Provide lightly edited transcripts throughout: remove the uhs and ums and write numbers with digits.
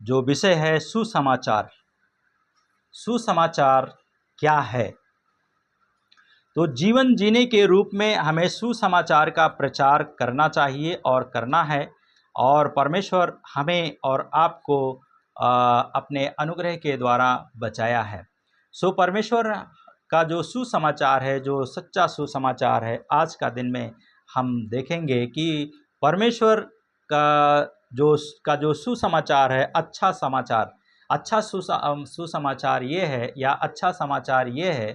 जो विषय है सुसमाचार। सुसमाचार क्या है? तो जीवन जीने के रूप में हमें सुसमाचार का प्रचार करना चाहिए और करना है, और परमेश्वर हमें और आपको अपने अनुग्रह के द्वारा बचाया है। सो परमेश्वर का जो सुसमाचार है, जो सच्चा सुसमाचार है, आज का दिन में हम देखेंगे कि परमेश्वर का जो सुसमाचार है, अच्छा समाचार, अच्छा सुसमाचार ये है, या अच्छा समाचार ये है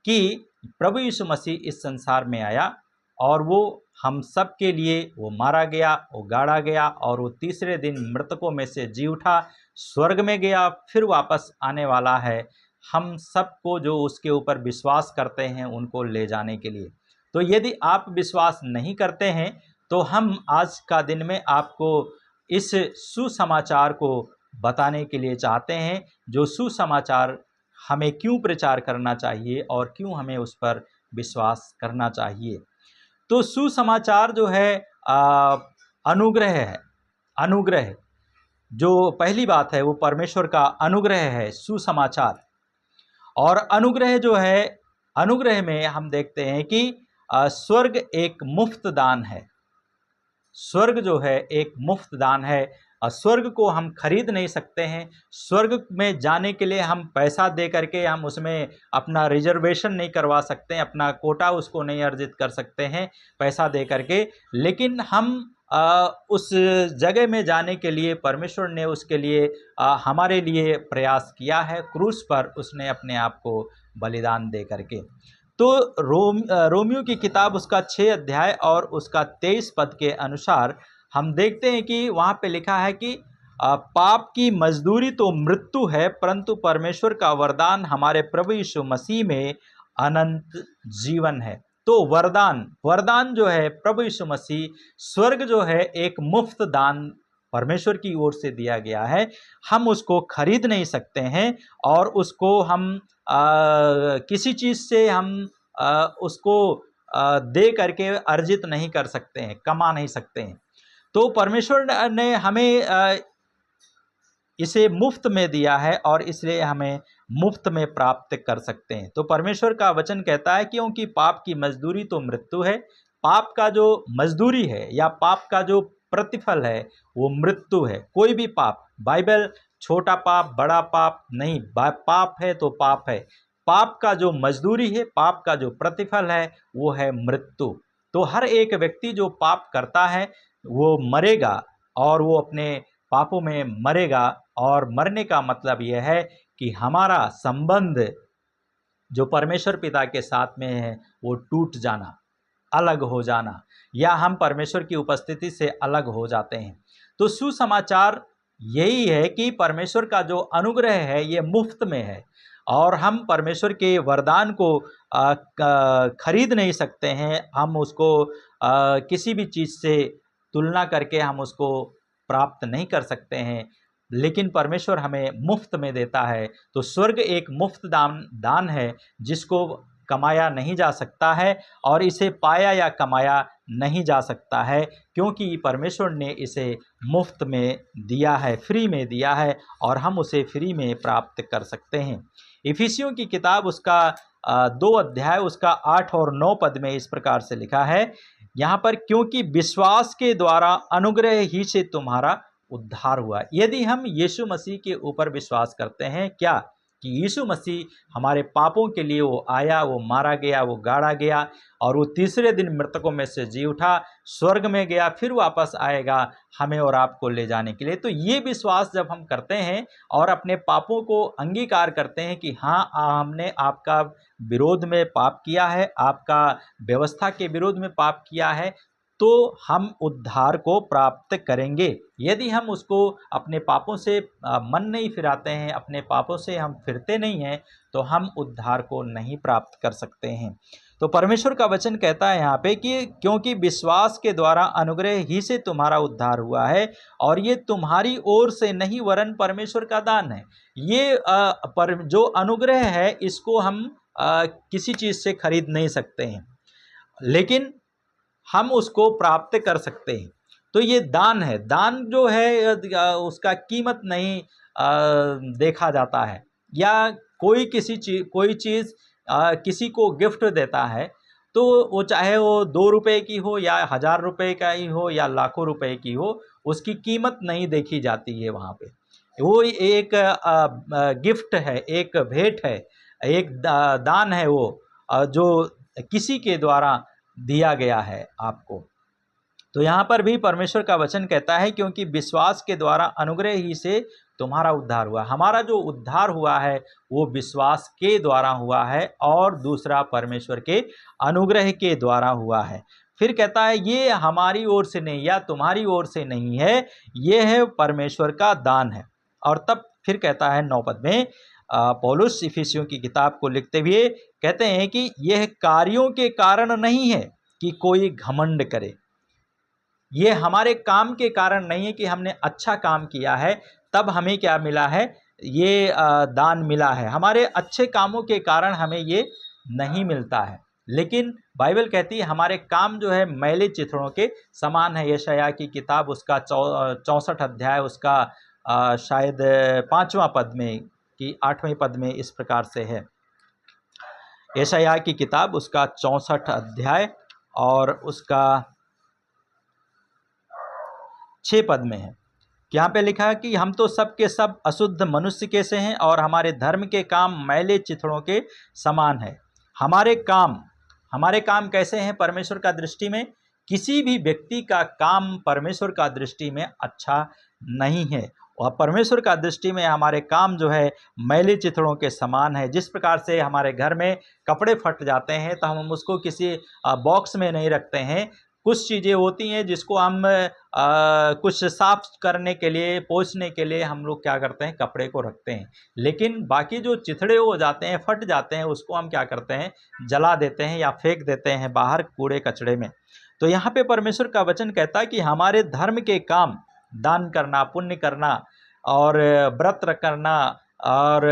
कि प्रभु यीशु मसीह इस संसार में आया और वो हम सब के लिए वो मारा गया, वो गाड़ा गया, और वो तीसरे दिन मृतकों में से जी उठा, स्वर्ग में गया, फिर वापस आने वाला है हम सबको जो उसके ऊपर विश्वास करते हैं उनको ले जाने के लिए। तो यदि आप विश्वास नहीं करते हैं तो हम आज का दिन में आपको इस सुसमाचार को बताने के लिए चाहते हैं, जो सुसमाचार हमें क्यों प्रचार करना चाहिए और क्यों हमें उस पर विश्वास करना चाहिए। तो सुसमाचार जो है अनुग्रह है। अनुग्रह, जो पहली बात है वो परमेश्वर का अनुग्रह है, सुसमाचार। और अनुग्रह जो है, अनुग्रह में हम देखते हैं कि स्वर्ग एक मुफ्त दान है। स्वर्ग जो है एक मुफ्त दान है। स्वर्ग को हम खरीद नहीं सकते हैं। स्वर्ग में जाने के लिए हम पैसा दे करके हम उसमें अपना रिजर्वेशन नहीं करवा सकते हैं, अपना कोटा उसको नहीं अर्जित कर सकते हैं पैसा दे करके। लेकिन हम उस जगह में जाने के लिए परमेश्वर ने उसके लिए हमारे लिए प्रयास किया है, क्रूस पर उसने अपने आप को बलिदान दे करके। तो रोमियो की किताब उसका 6 अध्याय और उसका 23 पद के अनुसार हम देखते हैं कि वहाँ पे लिखा है कि पाप की मजदूरी तो मृत्यु है, परंतु परमेश्वर का वरदान हमारे प्रभु यीशु मसीह में अनंत जीवन है। तो वरदान जो है प्रभु यीशु मसीह, स्वर्ग जो है एक मुफ्त दान परमेश्वर की ओर से दिया गया है। हम उसको खरीद नहीं सकते हैं और उसको हम किसी चीज़ से हम उसको दे करके अर्जित नहीं कर सकते हैं, कमा नहीं सकते हैं। तो परमेश्वर ने हमें इसे मुफ्त में दिया है और इसलिए हमें मुफ्त में प्राप्त कर सकते हैं। तो परमेश्वर का वचन कहता है क्योंकि पाप की मजदूरी तो मृत्यु है। पाप का जो मजदूरी है या पाप का जो प्रतिफल है वो मृत्यु है। कोई भी पाप, बाइबल छोटा पाप बड़ा पाप नहीं, पाप है तो पाप है। पाप का जो मजदूरी है, पाप का जो प्रतिफल है वो है मृत्यु। तो हर एक व्यक्ति जो पाप करता है वो मरेगा और वो अपने पापों में मरेगा। और मरने का मतलब यह है कि हमारा संबंध जो परमेश्वर पिता के साथ में है वो टूट जाना, अलग हो जाना, या हम परमेश्वर की उपस्थिति से अलग हो जाते हैं। तो सुसमाचार यही है कि परमेश्वर का जो अनुग्रह है ये मुफ्त में है और हम परमेश्वर के वरदान को खरीद नहीं सकते हैं। हम उसको किसी भी चीज़ से तुलना करके हम उसको प्राप्त नहीं कर सकते हैं, लेकिन परमेश्वर हमें मुफ्त में देता है। तो स्वर्ग एक मुफ्त दान है जिसको कमाया नहीं जा सकता है और इसे पाया या कमाया नहीं जा सकता है, क्योंकि परमेश्वर ने इसे मुफ्त में दिया है, फ्री में दिया है और हम उसे फ्री में प्राप्त कर सकते हैं। इफिसियों की किताब उसका 2 अध्याय उसका 8 और 9 पद में इस प्रकार से लिखा है यहाँ पर, क्योंकि विश्वास के द्वारा अनुग्रह ही से तुम्हारा उद्धार हुआ। यदि हम यीशु मसीह के ऊपर विश्वास करते हैं क्या कि यीशु मसीह हमारे पापों के लिए वो आया, वो मारा गया, वो गाड़ा गया और वो तीसरे दिन मृतकों में से जी उठा, स्वर्ग में गया, फिर वापस आएगा हमें और आपको ले जाने के लिए। तो ये विश्वास जब हम करते हैं और अपने पापों को अंगीकार करते हैं कि हाँ हमने आपका विरोध में पाप किया है, आपका व्यवस्था के विरोध में पाप किया है, तो हम उद्धार को प्राप्त करेंगे। यदि हम उसको अपने पापों से मन नहीं फिराते हैं, अपने पापों से हम फिरते नहीं हैं, तो हम उद्धार को नहीं प्राप्त कर सकते हैं। तो परमेश्वर का वचन कहता है यहाँ पे कि क्योंकि विश्वास के द्वारा अनुग्रह ही से तुम्हारा उद्धार हुआ है और ये तुम्हारी ओर से नहीं वरन परमेश्वर का दान है। ये जो अनुग्रह है इसको हम किसी चीज़ से खरीद नहीं सकते हैं, लेकिन हम उसको प्राप्त कर सकते हैं। तो ये दान है। दान जो है उसका कीमत नहीं देखा जाता है, या कोई कोई चीज़ किसी को गिफ्ट देता है तो वो चाहे वो 2 रुपए की हो या 1000 रुपए का ही हो या लाखों रुपए की हो, उसकी कीमत नहीं देखी जाती है वहाँ पे। वो एक गिफ्ट है, एक भेंट है, एक दान है वो, जो किसी के द्वारा दिया गया है आपको। तो यहाँ पर भी परमेश्वर का वचन कहता है, क्योंकि विश्वास के द्वारा अनुग्रह ही से तुम्हारा उद्धार हुआ। हमारा जो उद्धार हुआ है वो विश्वास के द्वारा हुआ है, और दूसरा परमेश्वर के अनुग्रह के द्वारा हुआ है। फिर कहता है ये हमारी ओर से नहीं या तुम्हारी ओर से नहीं है, ये है परमेश्वर का दान है। और तब फिर कहता है 9 पद में, पौलुस इफिसियों की किताब को लिखते हुए कहते हैं कि यह कार्यों के कारण नहीं है कि कोई घमंड करे। ये हमारे काम के कारण नहीं है कि हमने अच्छा काम किया है तब हमें क्या मिला है, ये दान मिला है। हमारे अच्छे कामों के कारण हमें ये नहीं मिलता है, लेकिन बाइबल कहती है हमारे काम जो है मैले चिथड़ों के समान है। यशायाह की किताब उसका 64 अध्याय उसका शायद 5वां पद में कि 8वें पद में इस प्रकार से है। यशायाह की किताब उसका 64 अध्याय और उसका 6 पद में है। यहाँ पे लिखा है कि हम तो सब के सब अशुद्ध मनुष्य के से हैं और हमारे धर्म के काम मैले चिथड़ों के समान है। हमारे काम कैसे हैं परमेश्वर का दृष्टि में? किसी भी व्यक्ति का काम परमेश्वर का दृष्टि में अच्छा नहीं है, और परमेश्वर का दृष्टि में हमारे काम जो है मैले चिथड़ों के समान है। जिस प्रकार से हमारे घर में कपड़े फट जाते हैं तो हम उसको किसी बॉक्स में नहीं रखते हैं। कुछ चीज़ें होती हैं जिसको हम कुछ साफ करने के लिए, पोंछने के लिए हम लोग क्या करते हैं, कपड़े को रखते हैं। लेकिन बाकी जो चिथड़े हो जाते हैं, फट जाते हैं, उसको हम क्या करते हैं, जला देते हैं या फेंक देते हैं बाहर कूड़े कचड़े में। तो यहाँ पे परमेश्वर का वचन कहता है कि हमारे धर्म के काम, दान करना, पुण्य करना और व्रत करना और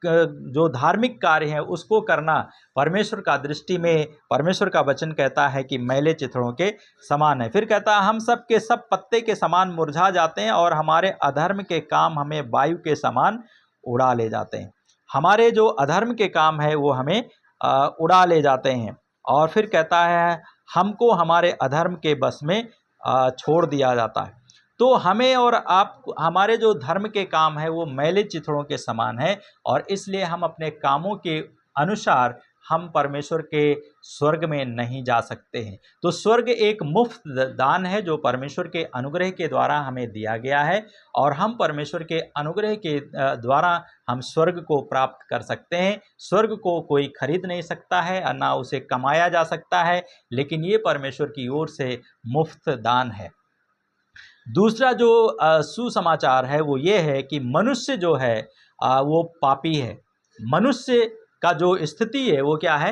जो धार्मिक कार्य हैं उसको करना परमेश्वर का दृष्टि में, परमेश्वर का वचन कहता है कि मैले चिथड़ों के समान है। फिर कहता है हम सब के सब पत्ते के समान मुरझा जाते हैं और हमारे अधर्म के काम हमें वायु के समान उड़ा ले जाते हैं। हमारे जो अधर्म के काम है वो हमें उड़ा ले जाते हैं। और फिर कहता है हमको हमारे अधर्म के बस में छोड़ दिया जाता है। तो हमें और आप, हमारे जो धर्म के काम है वो मैले चिथड़ों के समान है, और इसलिए हम अपने कामों के अनुसार हम परमेश्वर के स्वर्ग में नहीं जा सकते हैं। तो स्वर्ग एक मुफ्त दान है जो परमेश्वर के अनुग्रह के द्वारा हमें दिया गया है, और हम परमेश्वर के अनुग्रह के द्वारा हम स्वर्ग को प्राप्त कर सकते हैं। स्वर्ग को कोई खरीद नहीं सकता है और ना उसे कमाया जा सकता है, लेकिन ये परमेश्वर की ओर से मुफ्त दान है। दूसरा जो सुसमाचार है वो ये है कि मनुष्य जो है वो पापी है। मनुष्य का जो स्थिति है वो क्या है,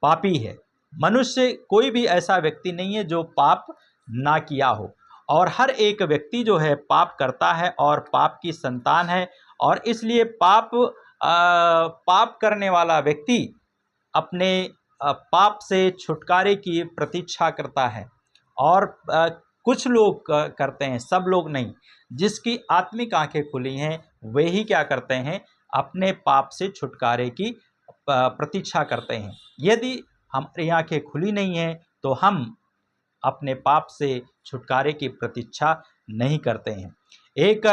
पापी है। मनुष्य कोई भी ऐसा व्यक्ति नहीं है जो पाप ना किया हो, और हर एक व्यक्ति जो है पाप करता है और पाप की संतान है। और इसलिए पाप करने वाला व्यक्ति अपने पाप से छुटकारे की प्रतीक्षा करता है। और कुछ लोग करते हैं, सब लोग नहीं। जिसकी आत्मिक आंखें खुली हैं वे ही क्या करते हैं, अपने पाप से छुटकारे की प्रतीक्षा करते हैं। यदि हमारी आंखें खुली नहीं हैं तो हम अपने पाप से छुटकारे की प्रतीक्षा नहीं करते हैं। एक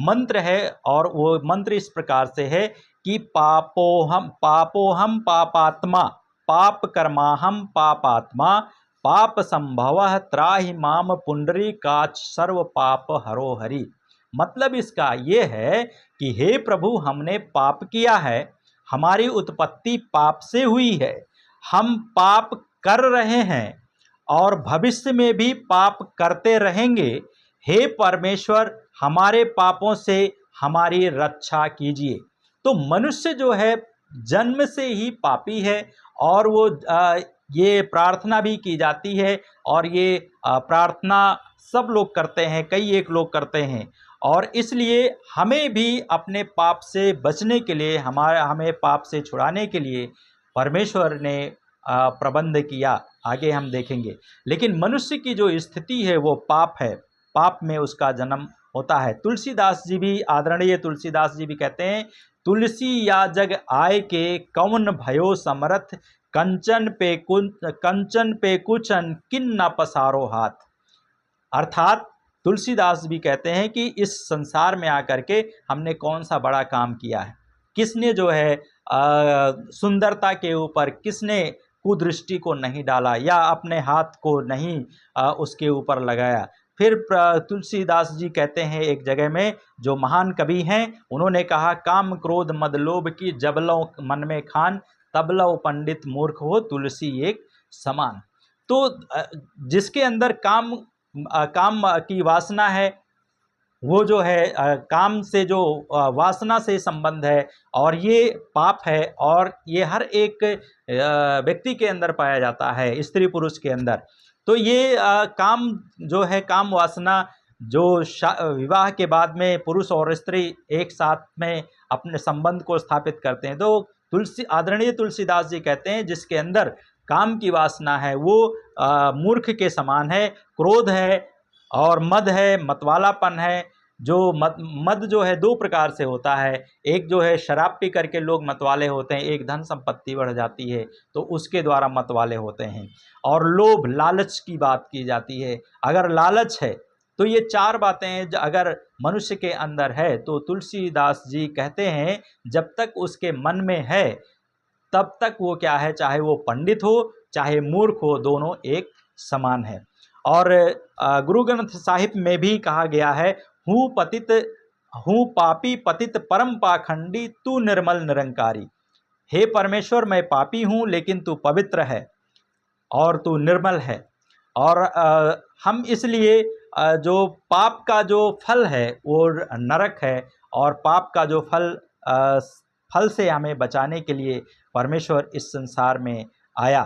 मंत्र है, और वो मंत्र इस प्रकार से है कि पापोहम पापात्मा, पाप कर्माहम पापात्मा, पाप संभवः त्राहि माम पुंडरीकाक्ष सर्व पाप हरो हरि। मतलब इसका ये है कि हे प्रभु, हमने पाप किया है, हमारी उत्पत्ति पाप से हुई है, हम पाप कर रहे हैं और भविष्य में भी पाप करते रहेंगे। हे परमेश्वर, हमारे पापों से हमारी रक्षा कीजिए। तो मनुष्य जो है जन्म से ही पापी है, और वो ये प्रार्थना भी की जाती है, और ये प्रार्थना सब लोग करते हैं, कई एक लोग करते हैं। और इसलिए हमें भी अपने पाप से बचने के लिए, हमें पाप से छुड़ाने के लिए परमेश्वर ने प्रबंध किया, आगे हम देखेंगे। लेकिन मनुष्य की जो स्थिति है वो पाप है, पाप में उसका जन्म होता है। तुलसीदास जी भी, आदरणीय तुलसीदास जी भी कहते हैं, तुलसी या जग आय के कौन भयो समरथ, कंचन पे कुचन किन न पसारो हाथ। अर्थात तुलसीदास भी कहते हैं कि इस संसार में आकर के हमने कौन सा बड़ा काम किया है, किसने जो है सुंदरता के ऊपर किसने कुदृष्टि को नहीं डाला या अपने हाथ को नहीं उसके ऊपर लगाया। फिर तुलसीदास जी कहते हैं एक जगह में, जो महान कवि हैं, उन्होंने कहा, काम क्रोध मद लोभ की जबलों मन में खान, तबलो पंडित मूर्ख हो तुलसी एक समान। तो जिसके अंदर काम की वासना है, वो जो है काम से जो वासना से संबंध है, और ये पाप है, और ये हर एक व्यक्ति के अंदर पाया जाता है, स्त्री पुरुष के अंदर। तो ये काम जो है, काम वासना जो विवाह के बाद में पुरुष और स्त्री एक साथ में अपने संबंध को स्थापित करते हैं, तो आदरणीय तुलसीदास जी कहते हैं, जिसके अंदर काम की वासना है वो मूर्ख के समान है। क्रोध है और मद है, मतवालापन है। जो मद जो है दो प्रकार से होता है, एक जो है शराब पी करके लोग मतवाले होते हैं, एक धन संपत्ति बढ़ जाती है तो उसके द्वारा मतवाले होते हैं, और लोभ, लालच की बात की जाती है। अगर लालच है तो ये चार बातें हैं अगर मनुष्य के अंदर है, तो तुलसीदास जी कहते हैं जब तक उसके मन में है तब तक वो क्या है, चाहे वो पंडित हो चाहे मूर्ख हो, दोनों एक समान है। और गुरु ग्रंथ साहिब में भी कहा गया है, हूँ पापी पतित परम पाखंडी, तू निर्मल निरंकारी। हे परमेश्वर, मैं पापी हूँ लेकिन तू पवित्र है और तू निर्मल है। और हम इसलिए जो पाप का जो फल है वो नरक है, और पाप का जो फल से हमें बचाने के लिए परमेश्वर इस संसार में आया।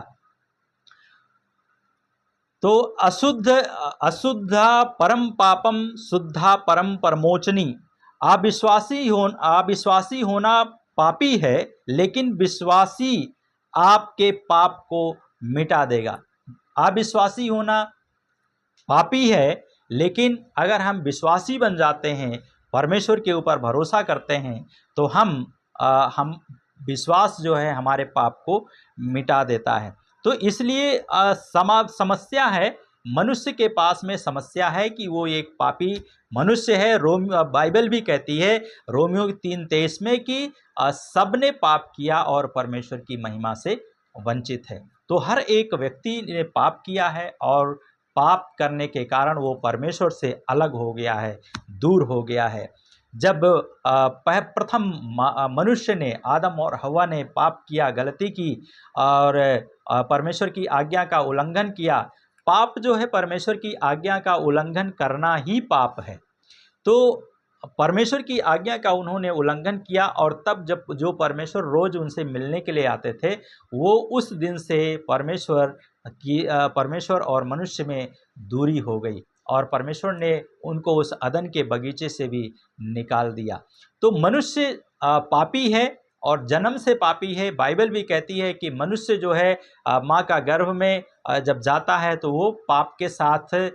तो अशुद्धा परम पापम शुद्धा परम परमोचनी। अविश्वासी होना पापी है, लेकिन विश्वासी आपके पाप को मिटा देगा। अविश्वासी होना पापी है, लेकिन अगर हम विश्वासी बन जाते हैं, परमेश्वर के ऊपर भरोसा करते हैं, तो हम विश्वास जो है हमारे पाप को मिटा देता है। तो इसलिए समस्या है, मनुष्य के पास में समस्या है कि वो एक पापी मनुष्य है। बाइबल भी कहती है रोमियो 3:23 में कि सबने पाप किया और परमेश्वर की महिमा से वंचित है। तो हर एक व्यक्ति ने पाप किया है, और पाप करने के कारण वो परमेश्वर से अलग हो गया है, दूर हो गया है। जब प्रथम मनुष्य ने, आदम और हवा ने पाप किया, गलती की, और परमेश्वर की आज्ञा का उल्लंघन किया। पाप जो है, परमेश्वर की आज्ञा का उल्लंघन करना ही पाप है। तो परमेश्वर की आज्ञा का उन्होंने उल्लंघन किया, और तब जब जो परमेश्वर रोज उनसे मिलने के लिए आते थे, वो उस दिन से परमेश्वर और मनुष्य में दूरी हो गई, और परमेश्वर ने उनको उस अदन के बगीचे से भी निकाल दिया। तो मनुष्य पापी है और जन्म से पापी है। बाइबल भी कहती है कि मनुष्य जो है माँ का गर्भ में जब जाता है तो वो पाप के साथ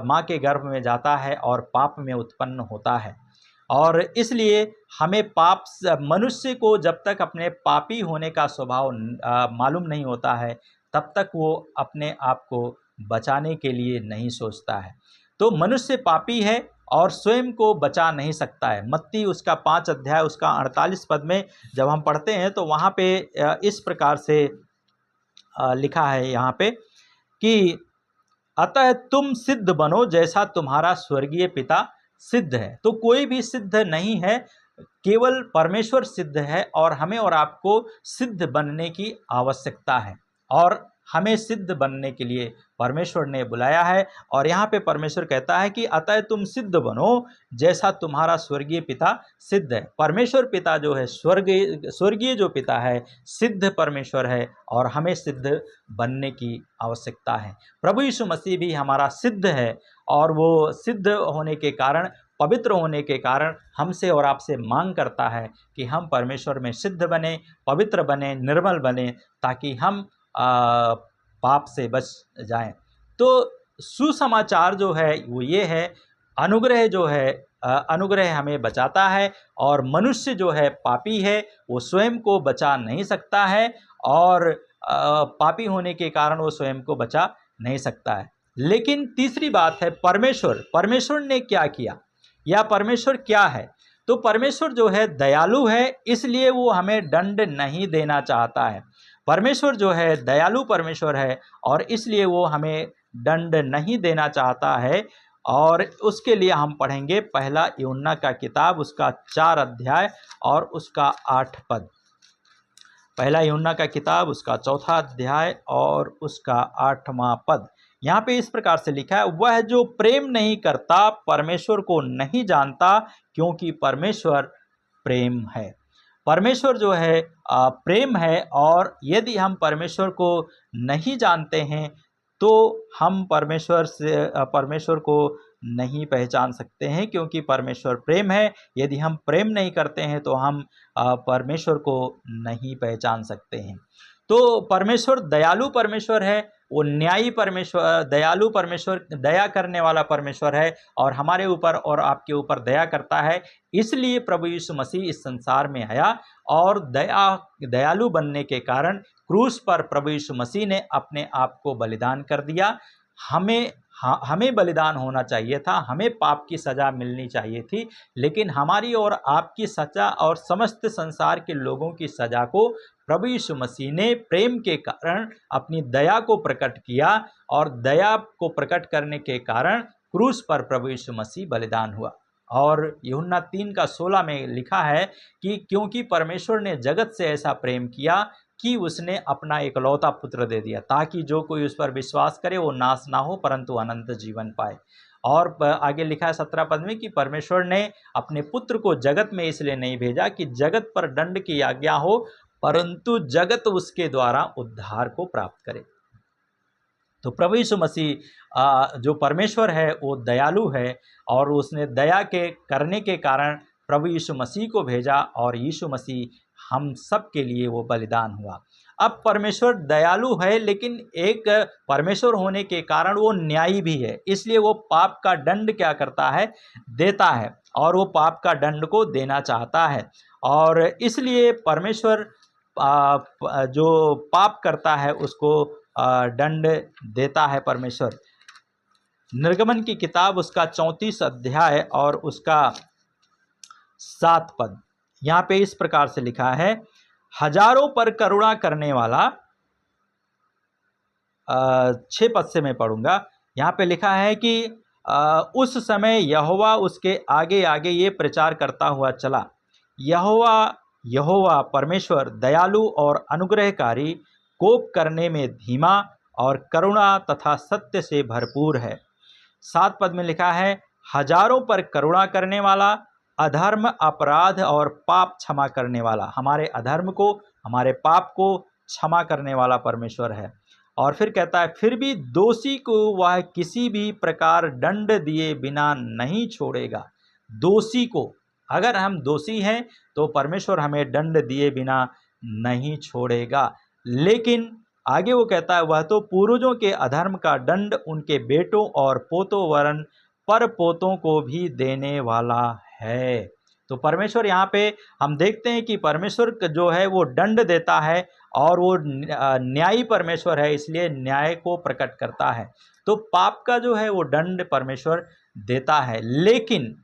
माँ के गर्भ में जाता है और पाप में उत्पन्न होता है। और इसलिए हमें मनुष्य को जब तक अपने पापी होने का स्वभाव मालूम नहीं होता है, तब तक वो अपने आप को बचाने के लिए नहीं सोचता है। तो मनुष्य पापी है और स्वयं को बचा नहीं सकता है। मत्ती उसका 5 अध्याय उसका 48 पद में जब हम पढ़ते हैं तो वहाँ पे इस प्रकार से लिखा है यहाँ पे कि अतः तुम सिद्ध बनो जैसा तुम्हारा स्वर्गीय पिता सिद्ध है। तो कोई भी सिद्ध नहीं है, केवल परमेश्वर सिद्ध है, और हमें और आपको सिद्ध बनने की आवश्यकता है, और हमें सिद्ध बनने के लिए परमेश्वर ने बुलाया है। और यहाँ पे परमेश्वर कहता है कि अतः तुम सिद्ध बनो जैसा तुम्हारा स्वर्गीय पिता सिद्ध है। परमेश्वर पिता जो है, स्वर्गीय जो पिता है, सिद्ध परमेश्वर है, और हमें सिद्ध बनने की आवश्यकता है। प्रभु यीशु मसीह भी हमारा सिद्ध है, और वो सिद्ध होने के कारण, पवित्र होने के कारण हमसे और आपसे मांग करता है कि हम परमेश्वर में सिद्ध बने, पवित्र बने, निर्मल बने, ताकि हम पाप से बच जाएं। तो सुसमाचार जो है वो ये है, अनुग्रह जो है अनुग्रह हमें बचाता है, और मनुष्य जो है पापी है वो स्वयं को बचा नहीं सकता है, और पापी होने के कारण वो स्वयं को बचा नहीं सकता है। लेकिन तीसरी बात है परमेश्वर। परमेश्वर ने क्या किया, या परमेश्वर क्या है? तो परमेश्वर जो है दयालु है, इसलिए वो हमें दंड नहीं देना चाहता है। परमेश्वर जो है दयालु परमेश्वर है, और इसलिए वो हमें दंड नहीं देना चाहता है। और उसके लिए हम पढ़ेंगे पहला यूहन्ना का किताब, उसका 4 अध्याय और उसका 8 पद। पहला यूहन्ना का किताब, उसका 4था अध्याय और उसका 8वां पद। यहाँ पे इस प्रकार से लिखा है, वह जो प्रेम नहीं करता परमेश्वर को नहीं जानता, क्योंकि परमेश्वर प्रेम है। परमेश्वर जो है प्रेम है, और यदि हम परमेश्वर को नहीं जानते हैं तो हम परमेश्वर को नहीं पहचान सकते हैं, क्योंकि परमेश्वर प्रेम है। यदि हम प्रेम नहीं करते हैं तो हम परमेश्वर को नहीं पहचान सकते हैं। तो परमेश्वर दयालु परमेश्वर है, वो न्यायी परमेश्वर, दयालु परमेश्वर, दया करने वाला परमेश्वर है, और हमारे ऊपर और आपके ऊपर दया करता है। इसलिए प्रभु यीशु मसीह इस संसार में आया, और दयालु बनने के कारण क्रूस पर प्रभु यीशु मसीह ने अपने आप को बलिदान कर दिया। हमें बलिदान होना चाहिए था, हमें पाप की सज़ा मिलनी चाहिए थी, लेकिन हमारी और आपकी सज़ा और समस्त संसार के लोगों की सज़ा को प्रभु यीशु मसीह ने प्रेम के कारण अपनी दया को प्रकट किया, और दया को प्रकट करने के कारण क्रूस पर प्रभु यीशु मसीह बलिदान हुआ। और यूहन्ना 3:16 में लिखा है कि क्योंकि परमेश्वर ने जगत से ऐसा प्रेम किया कि उसने अपना एकलौता पुत्र दे दिया, ताकि जो कोई उस पर विश्वास करे वो नाश ना हो परंतु अनंत जीवन पाए। और आगे लिखा है 17 पद में कि परमेश्वर ने अपने पुत्र को जगत में इसलिए नहीं भेजा कि जगत पर दंड की आज्ञा हो, परंतु जगत उसके द्वारा उद्धार को प्राप्त करे। तो प्रभु यीशु मसीह जो परमेश्वर है वो दयालु है, और उसने दया के करने के कारण प्रभु यीशु मसीह को भेजा, और यीशु मसीह हम सब के लिए वो बलिदान हुआ। अब परमेश्वर दयालु है, लेकिन एक परमेश्वर होने के कारण वो न्यायी भी है, इसलिए वो पाप का दंड क्या करता है, देता है, और वो पाप का दंड को देना चाहता है। और इसलिए परमेश्वर जो पाप करता है उसको दंड देता है परमेश्वर। निर्गमन की किताब, उसका 34 अध्याय और उसका 7 पद, यहाँ पे इस प्रकार से लिखा है, हजारों पर करुणा करने वाला, 6 पद से मैं पढ़ूंगा। यहाँ पे लिखा है कि उस समय यहोवा उसके आगे आगे ये प्रचार करता हुआ चला, यहोवा परमेश्वर दयालु और अनुग्रहकारी, कोप करने में धीमा और करुणा तथा सत्य से भरपूर है। 7 पद में लिखा है, हजारों पर करुणा करने वाला, अधर्म, अपराध और पाप क्षमा करने वाला, हमारे अधर्म को, हमारे पाप को क्षमा करने वाला परमेश्वर है। और फिर कहता है, फिर भी दोषी को वह किसी भी प्रकार दंड दिए बिना नहीं छोड़ेगा। दोषी को, अगर हम दोषी हैं तो परमेश्वर हमें दंड दिए बिना नहीं छोड़ेगा। लेकिन आगे वो कहता है, वह तो पूर्वजों के अधर्म का दंड उनके बेटों और पोतों वरन पर पोतों को भी देने वाला है। तो परमेश्वर यहाँ पे हम देखते हैं कि परमेश्वर जो है वो दंड देता है, और वो न्यायी परमेश्वर है, इसलिए न्याय को प्रकट करता है। तो पाप का जो है वो दंड परमेश्वर देता है, लेकिन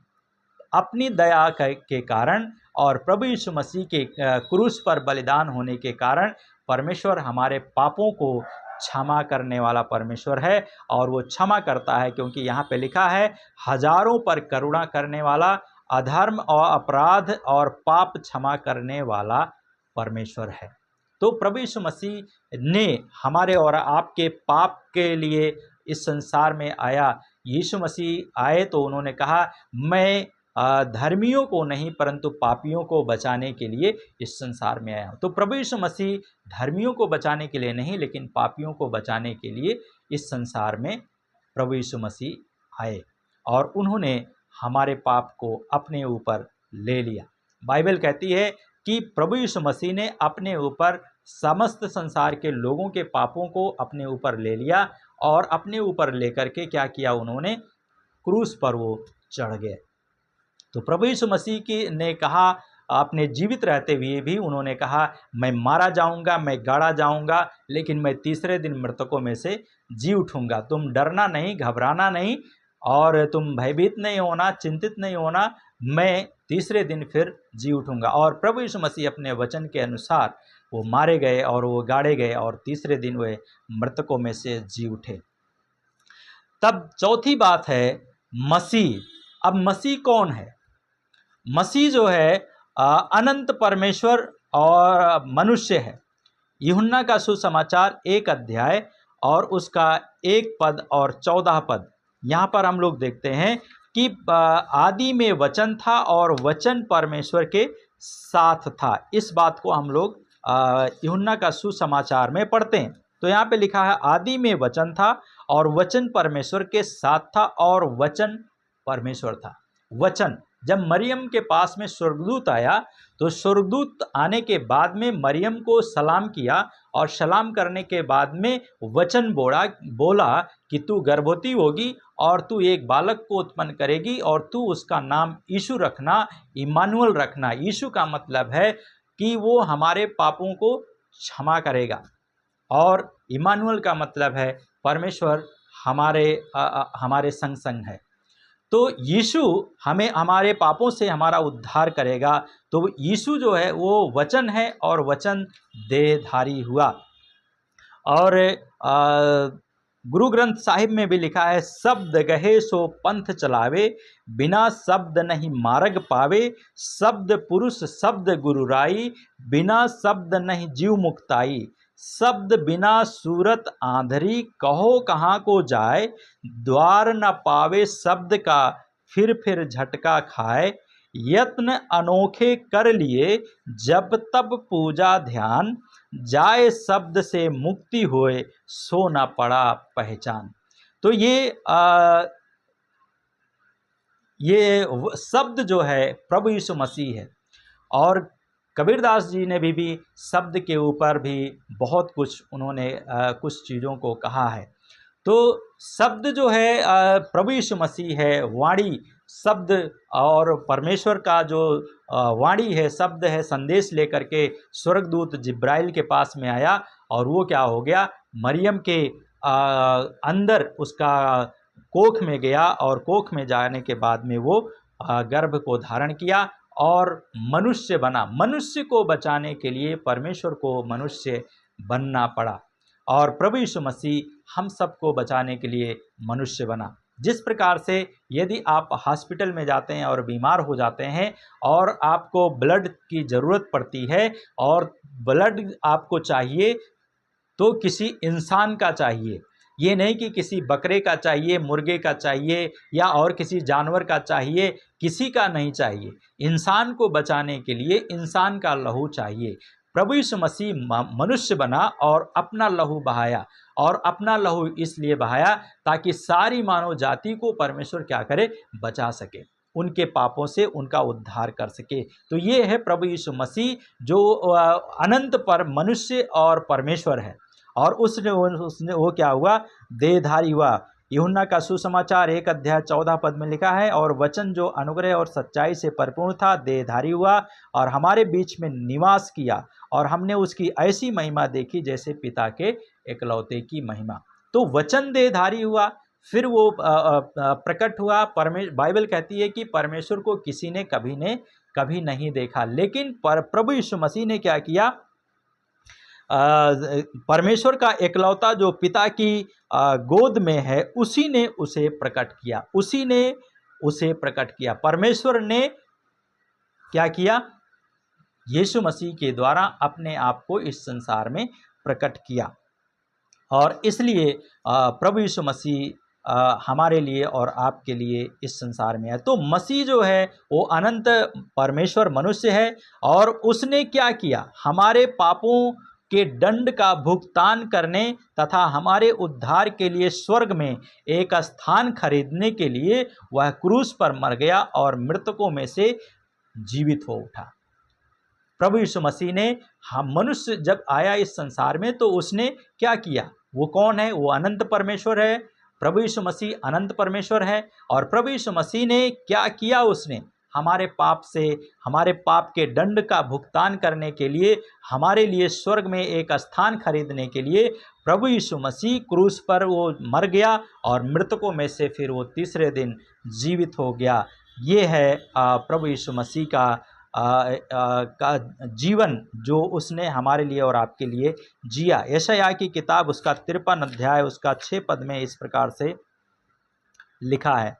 अपनी दया के कारण और प्रभु यीशु मसीह के क्रूस पर बलिदान होने के कारण परमेश्वर हमारे पापों को क्षमा करने वाला परमेश्वर है, और वो क्षमा करता है, क्योंकि यहाँ पे लिखा है, हजारों पर करुणा करने वाला, अधर्म और अपराध और पाप क्षमा करने वाला परमेश्वर है। तो प्रभु यीशु मसीह ने हमारे और आपके पाप के लिए इस संसार में आया। यीशु मसीह आए तो उन्होंने कहा, मैं धर्मियों को नहीं परंतु पापियों को बचाने के लिए इस संसार में आया हूँ। तो प्रभु यीशु मसीह धर्मियों को बचाने के लिए नहीं, लेकिन पापियों को बचाने के लिए इस संसार में प्रभु यीशु मसीह आए, और उन्होंने हमारे पाप को अपने ऊपर ले लिया। बाइबल कहती है कि प्रभु यीशु मसीह ने अपने ऊपर समस्त संसार के लोगों के पापों को अपने ऊपर ले लिया और अपने ऊपर लेकर के क्या किया, उन्होंने क्रूस पर वो चढ़ गए। तो प्रभु यीशु मसीह की ने कहा, अपने जीवित रहते हुए भी उन्होंने कहा, मैं मारा जाऊंगा, मैं गाड़ा जाऊंगा, लेकिन मैं तीसरे दिन मृतकों में से जी उठूंगा। तुम डरना नहीं, घबराना नहीं, और तुम भयभीत नहीं होना, चिंतित नहीं होना, मैं तीसरे दिन फिर जी उठूंगा। और प्रभु यीशु मसीह अपने वचन के अनुसार वो मारे गए और वो गाड़े गए और तीसरे दिन वे मृतकों में से जी उठे। तब चौथी बात है मसीह। अब मसीह कौन है? मसीह जो है अनंत परमेश्वर और मनुष्य है। यूहन्ना का सुसमाचार 1 अध्याय और उसका 1 पद और 14 पद, यहाँ पर हम लोग देखते हैं कि आदि में वचन था और वचन परमेश्वर के साथ था। इस बात को हम लोग यूहन्ना का सुसमाचार में पढ़ते हैं। तो यहाँ पे लिखा है, आदि में वचन था और वचन परमेश्वर के साथ था और वचन परमेश्वर था। वचन, जब मरियम के पास में स्वर्गदूत आया तो स्वर्गदूत आने के बाद में मरियम को सलाम किया और सलाम करने के बाद में वचन बोला कि तू गर्भवती होगी और तू एक बालक को उत्पन्न करेगी और तू उसका नाम यीशु रखना, इम्मानुएल रखना। यीशु का मतलब है कि वो हमारे पापों को क्षमा करेगा, और इम्मानुएल का मतलब है परमेश्वर हमारे संग संग है। तो यीशु हमें हमारे पापों से हमारा उद्धार करेगा। तो यीशु जो है वो वचन है और वचन देहधारी हुआ। और गुरु ग्रंथ साहिब में भी लिखा है, शब्द गहे सो पंथ चलावे, बिना शब्द नहीं मार्ग पावे, शब्द पुरुष शब्द गुरु राई, बिना शब्द नहीं जीव मुक्ताई, शब्द बिना सूरत आंधरी, कहो कहाँ को जाए, द्वार न पावे शब्द का, फिर झटका खाए, यत्न अनोखे कर लिए, जब तब पूजा ध्यान, जाए शब्द से मुक्ति होए, सो न पड़ा पहचान। तो ये शब्द जो है प्रभु यीशु मसीह है। और कबीरदास जी ने भी शब्द के ऊपर भी बहुत कुछ उन्होंने कुछ चीज़ों को कहा है। तो शब्द जो है प्रभु यीशु मसीह है, वाणी शब्द, और परमेश्वर का जो वाणी है, शब्द है, संदेश लेकर के स्वर्गदूत जिब्राइल के पास में आया और वो क्या हो गया, मरियम के अंदर उसका कोख में गया और कोख में जाने के बाद में वो गर्भ को धारण किया और मनुष्य बना। मनुष्य को बचाने के लिए परमेश्वर को मनुष्य बनना पड़ा और प्रभु यीशु मसीह हम सबको बचाने के लिए मनुष्य बना। जिस प्रकार से यदि आप हॉस्पिटल में जाते हैं और बीमार हो जाते हैं और आपको ब्लड की ज़रूरत पड़ती है और ब्लड आपको चाहिए तो किसी इंसान का चाहिए, ये नहीं कि किसी बकरे का चाहिए, मुर्गे का चाहिए या और किसी जानवर का चाहिए, किसी का नहीं चाहिए। इंसान को बचाने के लिए इंसान का लहू चाहिए। प्रभु यीशु मसीह मनुष्य बना और अपना लहू बहाया, और अपना लहू इसलिए बहाया ताकि सारी मानव जाति को परमेश्वर क्या करे, बचा सके, उनके पापों से उनका उद्धार कर सके। तो ये है प्रभु यीशु मसीह जो अनंत पर मनुष्य और परमेश्वर है। और उसने वो क्या हुआ, देहधारी हुआ। यूहन्ना का सुसमाचार 1 अध्याय 14 पद में लिखा है, और वचन जो अनुग्रह और सच्चाई से परिपूर्ण था देहधारी हुआ और हमारे बीच में निवास किया, और हमने उसकी ऐसी महिमा देखी जैसे पिता के एकलौते की महिमा। तो वचन देहधारी हुआ, फिर वो प्रकट हुआ। बाइबल कहती है कि परमेश्वर को किसी ने कभी नहीं देखा, लेकिन प्रभु यीशु मसीह ने क्या किया, परमेश्वर का एकलौता जो पिता की गोद में है उसी ने उसे प्रकट किया। परमेश्वर ने क्या किया, यीशु मसीह के द्वारा अपने आप को इस संसार में प्रकट किया। और इसलिए प्रभु यीशु मसीह हमारे लिए और आपके लिए इस संसार में है। तो मसीह जो है वो अनंत परमेश्वर मनुष्य है, और उसने क्या किया, हमारे पापों के दंड का भुगतान करने तथा हमारे उद्धार के लिए स्वर्ग में एक स्थान खरीदने के लिए वह क्रूस पर मर गया और मृतकों में से जीवित हो उठा। प्रभु यीशु मसीह ने, हम मनुष्य जब आया इस संसार में तो उसने क्या किया? वो कौन है? वो अनंत परमेश्वर है। प्रभु यीशु मसीह अनंत परमेश्वर है। और प्रभु यीशु मसीह ने क्या किया? उसने हमारे पाप से, हमारे पाप के दंड का भुगतान करने के लिए, हमारे लिए स्वर्ग में एक स्थान खरीदने के लिए प्रभु यीशु मसीह क्रूस पर वो मर गया और मृतकों में से फिर वो तीसरे दिन जीवित हो गया। ये है प्रभु यीशु मसीह का जीवन जो उसने हमारे लिए और आपके लिए जिया। यशायाह की किताब उसका 53 अध्याय उसका 6 पद में इस प्रकार से लिखा है,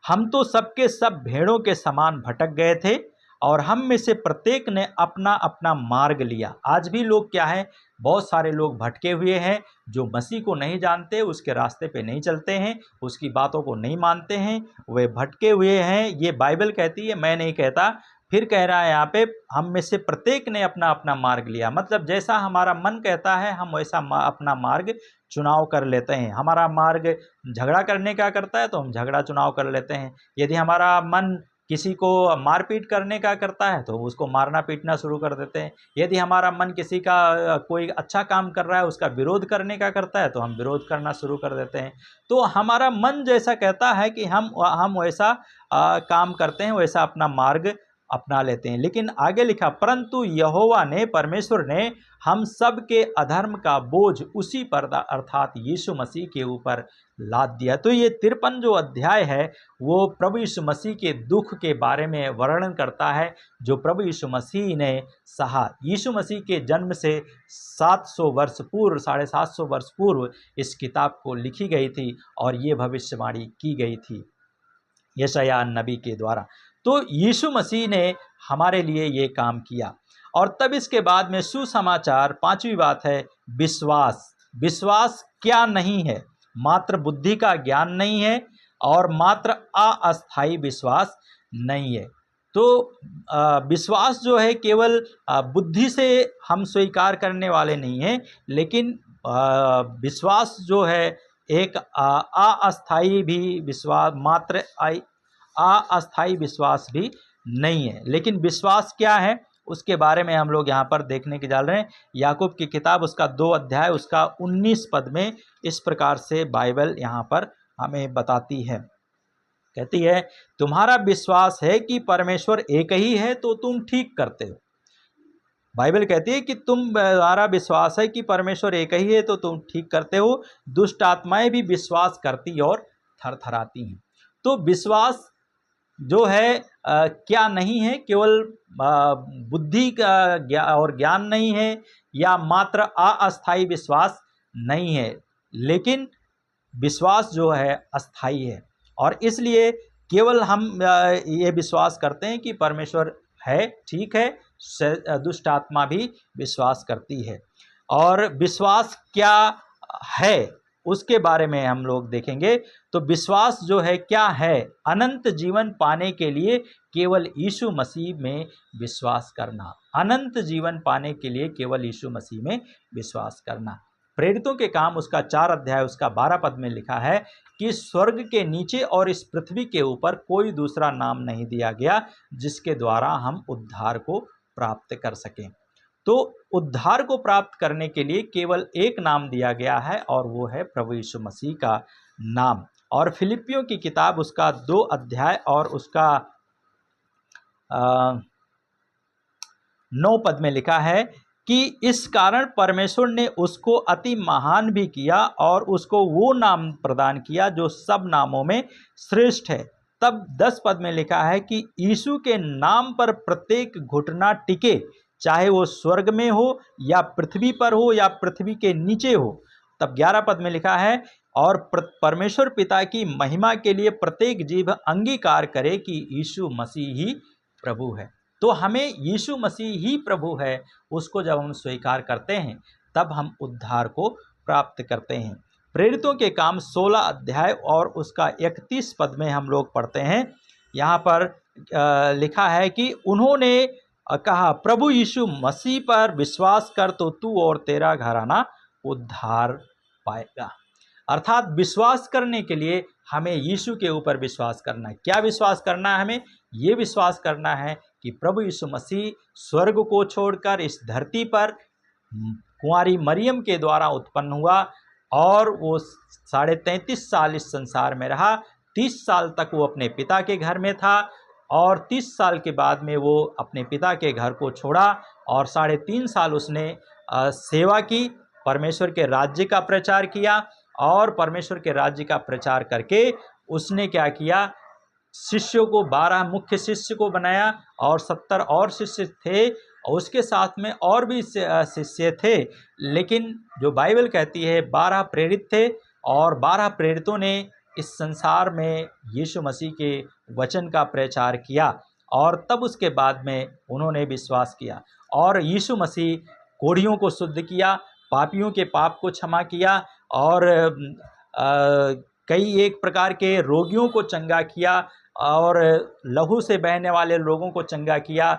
हम तो सबके सब भेड़ों के समान भटक गए थे और हम में से प्रत्येक ने अपना अपना मार्ग लिया। आज भी लोग क्या है, बहुत सारे लोग भटके हुए हैं जो मसीह को नहीं जानते, उसके रास्ते पे नहीं चलते हैं, उसकी बातों को नहीं मानते हैं, वे भटके हुए हैं। ये बाइबल कहती है, मैं नहीं कहता। फिर कह रहा है यहाँ पे, हम में से प्रत्येक ने अपना अपना मार्ग लिया। मतलब जैसा हमारा मन कहता है हम वैसा अपना मार्ग चुनाव कर लेते हैं। हमारा मार्ग झगड़ा करने का करता है तो हम झगड़ा चुनाव कर लेते हैं। यदि हमारा मन किसी को मारपीट करने का करता है तो उसको मारना पीटना शुरू कर देते हैं। यदि हमारा मन किसी का कोई अच्छा काम कर रहा है उसका विरोध करने का करता है तो हम विरोध करना शुरू कर देते हैं। तो हमारा मन जैसा कहता है कि हम वैसा काम करते हैं, वैसा अपना मार्ग अपना लेते हैं। लेकिन आगे लिखा, परंतु यहोवा ने, परमेश्वर ने हम सब के अधर्म का बोझ उसी पर अर्थात यीशु मसीह के ऊपर लाद दिया। तो ये 53 जो अध्याय है वो प्रभु यीशु मसीह के दुख के बारे में वर्णन करता है जो प्रभु यीशु मसीह ने सहा। यीशु मसीह के जन्म से 700 वर्ष पूर्व, 750 वर्ष पूर्व इस किताब को लिखी गई थी और ये भविष्यवाणी की गई थी यशायाह नबी के द्वारा। तो यीशु मसीह ने हमारे लिए ये काम किया। और तब इसके बाद में सुसमाचार, 5वीं बात है विश्वास। विश्वास क्या नहीं है? मात्र बुद्धि का ज्ञान नहीं है और मात्र अस्थायी विश्वास नहीं है। तो विश्वास जो है केवल बुद्धि से हम स्वीकार करने वाले नहीं हैं, लेकिन विश्वास जो है एक अस्थायी भी विश्वास, मात्र अस्थायी विश्वास भी नहीं है। लेकिन विश्वास क्या है उसके बारे में हम लोग यहाँ पर देखने के जा रहे हैं। याकूब की किताब उसका 2 अध्याय उसका 19 पद में इस प्रकार से बाइबल यहाँ पर हमें बताती है, कहती है, तुम्हारा विश्वास है कि परमेश्वर एक ही है तो तुम ठीक करते हो। बाइबल कहती है कि तुम्हारा विश्वास है कि परमेश्वर एक ही है तो तुम ठीक करते हो। दुष्ट आत्माएं भी विश्वास करती और थरथराती हैं। तो विश्वास जो है क्या नहीं है, केवल बुद्धि का और ज्ञान नहीं है या मात्र अस्थायी विश्वास नहीं है, लेकिन विश्वास जो है अस्थाई है। और इसलिए केवल हम ये विश्वास करते हैं कि परमेश्वर है, ठीक है, दुष्ट आत्मा भी विश्वास करती है। और विश्वास क्या है उसके बारे में हम लोग देखेंगे। तो विश्वास जो है क्या है? अनंत जीवन पाने के लिए केवल यीशु मसीह में विश्वास करना। अनंत जीवन पाने के लिए केवल यीशु मसीह में विश्वास करना। प्रेरितों के काम उसका 4 अध्याय उसका 12 पद में लिखा है कि स्वर्ग के नीचे और इस पृथ्वी के ऊपर कोई दूसरा नाम नहीं दिया गया जिसके द्वारा हम उद्धार को प्राप्त कर सकें। तो उद्धार को प्राप्त करने के लिए केवल एक नाम दिया गया है और वो है प्रभु यीशु मसीह का नाम। और फिलिपियों की किताब उसका 2 अध्याय और उसका 9 पद में लिखा है कि इस कारण परमेश्वर ने उसको अति महान भी किया और उसको वो नाम प्रदान किया जो सब नामों में श्रेष्ठ है। तब 10 पद में लिखा है कि यीशु के नाम पर प्रत्येक घुटना टिके, चाहे वो स्वर्ग में हो या पृथ्वी पर हो या पृथ्वी के नीचे हो। तब 11 पद में लिखा है और परमेश्वर पिता की महिमा के लिए प्रत्येक जीभ अंगीकार करे कि यीशु मसीह ही प्रभु है। तो हमें यीशु मसीह ही प्रभु है, उसको जब हम स्वीकार करते हैं तब हम उद्धार को प्राप्त करते हैं। प्रेरितों के काम 16 अध्याय और उसका 31 पद में हम लोग पढ़ते हैं। यहाँ पर लिखा है कि उन्होंने कहा, प्रभु यीशु मसीह पर विश्वास कर तो तू और तेरा घराना उद्धार पाएगा। अर्थात विश्वास करने के लिए हमें यीशु के ऊपर विश्वास करना है। क्या विश्वास करना है? हमें ये विश्वास करना है कि प्रभु यीशु मसीह स्वर्ग को छोड़कर इस धरती पर कुंवारी मरियम के द्वारा उत्पन्न हुआ और वो 33.5 साल इस संसार में रहा। 30 साल तक वो अपने पिता के घर में था और 30 साल के बाद में वो अपने पिता के घर को छोड़ा और 3.5 साल उसने सेवा की, परमेश्वर के राज्य का प्रचार किया और परमेश्वर के राज्य का प्रचार करके उसने क्या किया, शिष्यों को 12 मुख्य शिष्य को बनाया और 70 और शिष्य थे और उसके साथ में और भी शिष्य थे, लेकिन जो बाइबल कहती है 12 प्रेरित थे और 12 प्रेरितों ने इस संसार में यीशु मसीह के वचन का प्रचार किया और तब उसके बाद में उन्होंने विश्वास किया और यीशु मसीह कोढ़ियों को शुद्ध किया, पापियों के पाप को क्षमा किया और कई एक प्रकार के रोगियों को चंगा किया और लहू से बहने वाले लोगों को चंगा किया,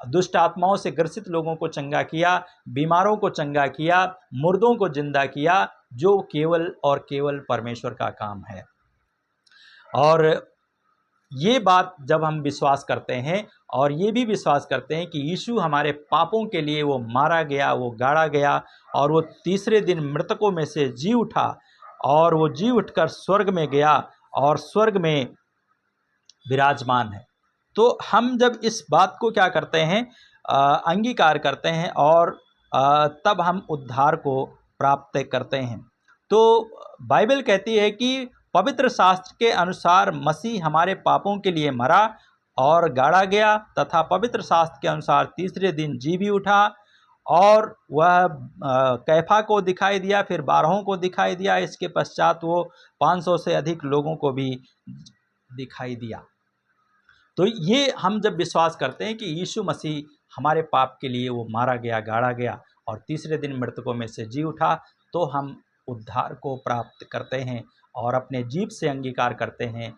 दुष्ट आत्माओं से ग्रसित लोगों को चंगा किया, बीमारों को चंगा किया, मुर्दों को जिंदा किया, जो केवल और केवल परमेश्वर का काम है। और ये बात जब हम विश्वास करते हैं और ये भी विश्वास करते हैं कि यीशु हमारे पापों के लिए वो मारा गया, वो गाड़ा गया और वो तीसरे दिन मृतकों में से जी उठा और वो जी उठकर स्वर्ग में गया और स्वर्ग में विराजमान है, तो हम जब इस बात को क्या करते हैं, अंगीकार करते हैं और तब हम उद्धार को प्राप्त करते हैं। तो बाइबल कहती है कि पवित्र शास्त्र के अनुसार मसीह हमारे पापों के लिए मरा और गाड़ा गया तथा पवित्र शास्त्र के अनुसार तीसरे दिन जी भी उठा और वह कैफा को दिखाई दिया, फिर 12 को दिखाई दिया, इसके पश्चात वो 500 से अधिक लोगों को भी दिखाई दिया। तो ये हम जब विश्वास करते हैं कि यीशु मसीह हमारे पाप के लिए वो मारा गया, गाड़ा गया और तीसरे दिन मृतकों में से जी उठा, तो हम उद्धार को प्राप्त करते हैं और अपने जीभ से अंगीकार करते हैं,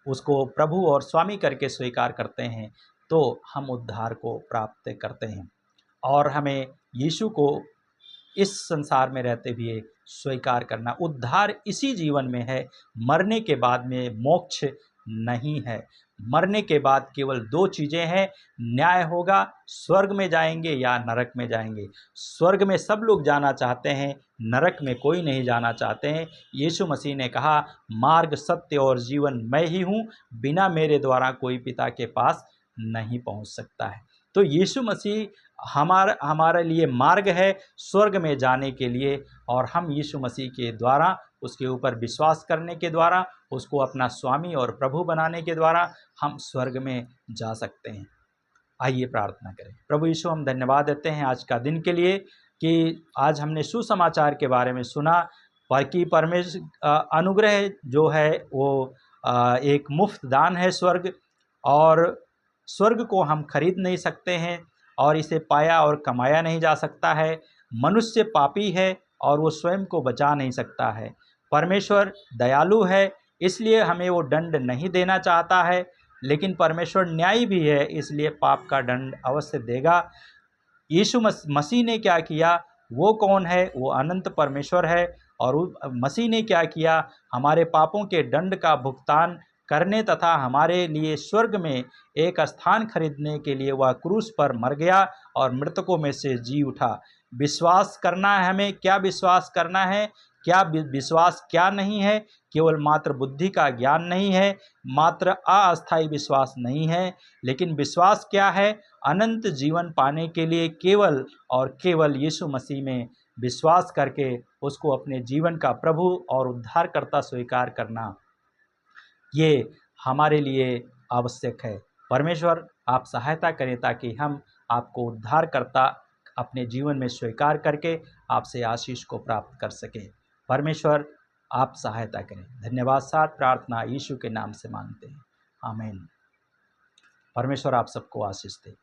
उसको प्रभु और स्वामी करके स्वीकार करते हैं, तो हम उद्धार को प्राप्त करते हैं और हमें यीशु को इस संसार में रहते हुए स्वीकार करना। उद्धार इसी जीवन में है, मरने के बाद में मोक्ष नहीं है। मरने के बाद केवल 2 चीज़ें हैं, न्याय होगा, स्वर्ग में जाएंगे या नरक में जाएंगे। स्वर्ग में सब लोग जाना चाहते हैं, नरक में कोई नहीं जाना चाहते हैं। यीशु मसीह ने कहा, मार्ग, सत्य और जीवन मैं ही हूँ, बिना मेरे द्वारा कोई पिता के पास नहीं पहुँच सकता है। तो यीशु मसीह हमारे लिए मार्ग है स्वर्ग में जाने के लिए और हम यीशु मसीह के द्वारा, उसके ऊपर विश्वास करने के द्वारा, उसको अपना स्वामी और प्रभु बनाने के द्वारा हम स्वर्ग में जा सकते हैं। आइए प्रार्थना करें। प्रभु यीशु, हम धन्यवाद देते हैं आज का दिन के लिए कि आज हमने सुसमाचार के बारे में सुना पर कि परमेश्वर अनुग्रह जो है वो एक मुफ्त दान है स्वर्ग, और स्वर्ग को हम खरीद नहीं सकते हैं और इसे पाया और कमाया नहीं जा सकता है। मनुष्य पापी है और वो स्वयं को बचा नहीं सकता है। परमेश्वर दयालु है, इसलिए हमें वो दंड नहीं देना चाहता है, लेकिन परमेश्वर न्यायी भी है, इसलिए पाप का दंड अवश्य देगा। यीशु मसीह ने क्या किया, वो कौन है? वो अनंत परमेश्वर है और मसीह ने क्या किया, हमारे पापों के दंड का भुगतान करने तथा हमारे लिए स्वर्ग में एक स्थान खरीदने के लिए वह क्रूस पर मर गया और मृतकों में से जी उठा। विश्वास करना है हमें। क्या विश्वास करना है, क्या विश्वास क्या नहीं है? केवल मात्र बुद्धि का ज्ञान नहीं है, मात्र अस्थायी विश्वास नहीं है, लेकिन विश्वास क्या है? अनंत जीवन पाने के लिए केवल और केवल यीशु मसीह में विश्वास करके उसको अपने जीवन का प्रभु और उद्धारकर्ता स्वीकार करना, ये हमारे लिए आवश्यक है। परमेश्वर आप सहायता करें ताकि हम आपको उद्धारकर्ता अपने जीवन में स्वीकार करके आपसे आशीष को प्राप्त कर सकें। परमेश्वर आप सहायता करें। धन्यवाद साथ प्रार्थना यीशु के नाम से मांगते हैं, आमीन। परमेश्वर आप सबको आशीष दे।